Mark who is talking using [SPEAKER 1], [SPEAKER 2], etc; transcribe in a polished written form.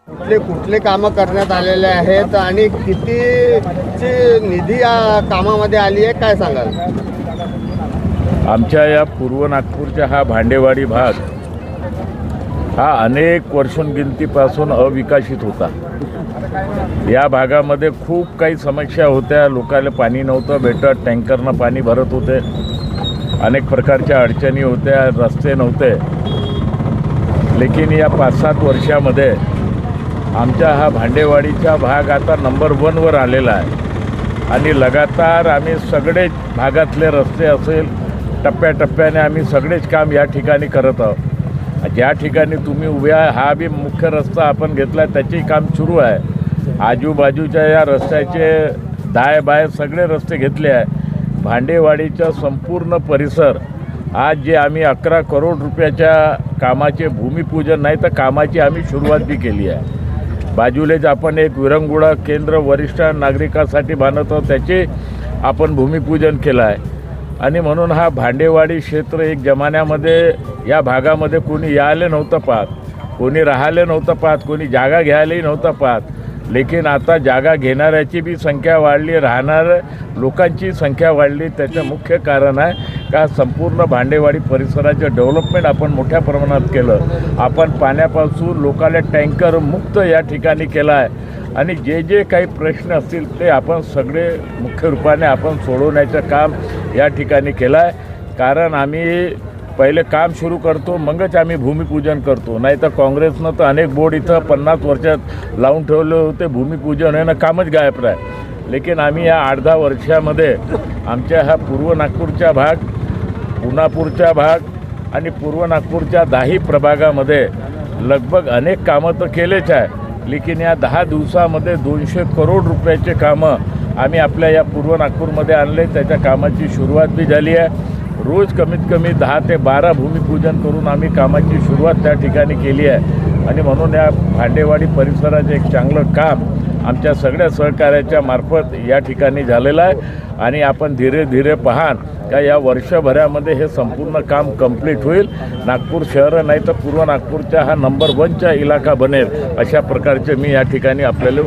[SPEAKER 1] कुठले कुठले कामं करण्यात आलेले आहेत आणि कितीची निधी या कामामध्ये आली आहे, काय सांगाल?
[SPEAKER 2] आमच्या या पूर्व नागपूरचा हा भांडेवाडी भाग हा अनेक वर्षोनगिनतीपासून अविकसित होता। या भागामध्ये खूप काही समस्या होत्या, लोकांना पाणी नव्हतं भेटत, टँकरनं पाणी भरत होते, अनेक प्रकारच्या अडचणी होत्या, रस्ते नव्हते। लेकिन या 5-7 वर्षामध्ये आमचा हा भांडेवाडीचा भाग आता नंबर 1 वर आलेला आहे आणि लगातार आम्ही सगळे भागातले रस्ते असेल टप्प्याटप्प्याने आम्ही सगळेच काम या ठिकाणी करत आहोत। ज्या ठिकाणी तुम्ही उभ्या हा बी मुख्य रस्ता आपण घेतला त्याचे काम सुरू आहे। आजूबाजूच्या या रस्त्याचे दाय बाय सगळे रस्ते घेतले आहे। भांडेवाडीचा संपूर्ण परिसर आज जे आम्ही 11 करोड रुपयाच्या कामाचे भूमिपूजन नाही तर कामाची आम्ही सुरुवात बी केली आहे। बाजूलेच आपण एक विरंगुळा केंद्र वरिष्ठ नागरिकांसाठी बांधत आहोत, त्याचे आपण भूमिपूजन केलं आहे। आणि म्हणून हा भांडेवाडी क्षेत्र एक जमान्यामध्ये या भागामध्ये कोणी यायला नव्हतं पाहत, कोणी राहायला नव्हतं पाहत, कोणी जागा घ्यायलाही नव्हतं पाहत। लेकिन आता जागा घेणाऱ्याची बी संख्या वाढली, राहणार लोकांची संख्या वाढली। त्याचं मुख्य कारण आहे का संपूर्ण भांडेवाडी परिसराचं डेव्हलपमेंट आपण मोठ्या प्रमाणात केलं। आपण पाण्यापासून लोकांना टँकर मुक्त या ठिकाणी केला आहे आणि जे जे काही प्रश्न असतील ते आपण सगळे मुख्य रूपाने आपण सोडवण्याचं काम या ठिकाणी केलं आहे। कारण आम्ही पहिले काम सुरू करतो मगच आम्ही भूमिपूजन करतो, नाही तर काँग्रेसनं तर अनेक बोर्ड इथं 50 वर्षात लावून ठेवले होते, भूमिपूजन आहे ना कामच गायब आहे। लेकिन आम्ही या 8-10 वर्षामध्ये आमच्या हा पूर्व नागपूरचा भाग, पुनापूरचा भाग आणि पूर्व नागपूरच्या 10 प्रभागामध्ये लगभग अनेक कामं तर केलेच आहे। लेकिन या 10 दिवसामध्ये 200 करोड रुपयाचे कामं आम्ही आपल्या या पूर्व नागपूरमध्ये आणले। त्याच्या कामाची सुरुवात बी झाली आहे। रोज कमीत कमी 10 ते 12 भूमिपूजन करून आम्ही कामाची सुरुवात त्या ठिकाणी केली आहे। आणि म्हणून या भांडेवाडी परिसराचं एक चांगलं काम आमच्या सगळ्या सहकार्याच्या मार्फत या ठिकाणी झालेलं आहे आणि आपण धीरे धीरे पाहान का या वर्षभरामध्ये हे संपूर्ण काम कंप्लीट होईल। नागपूर शहर नाही तर पूर्व नागपूरचा हा नंबर 1चा इलाका बनेल, अशा प्रकारचे मी या ठिकाणी आपल्याला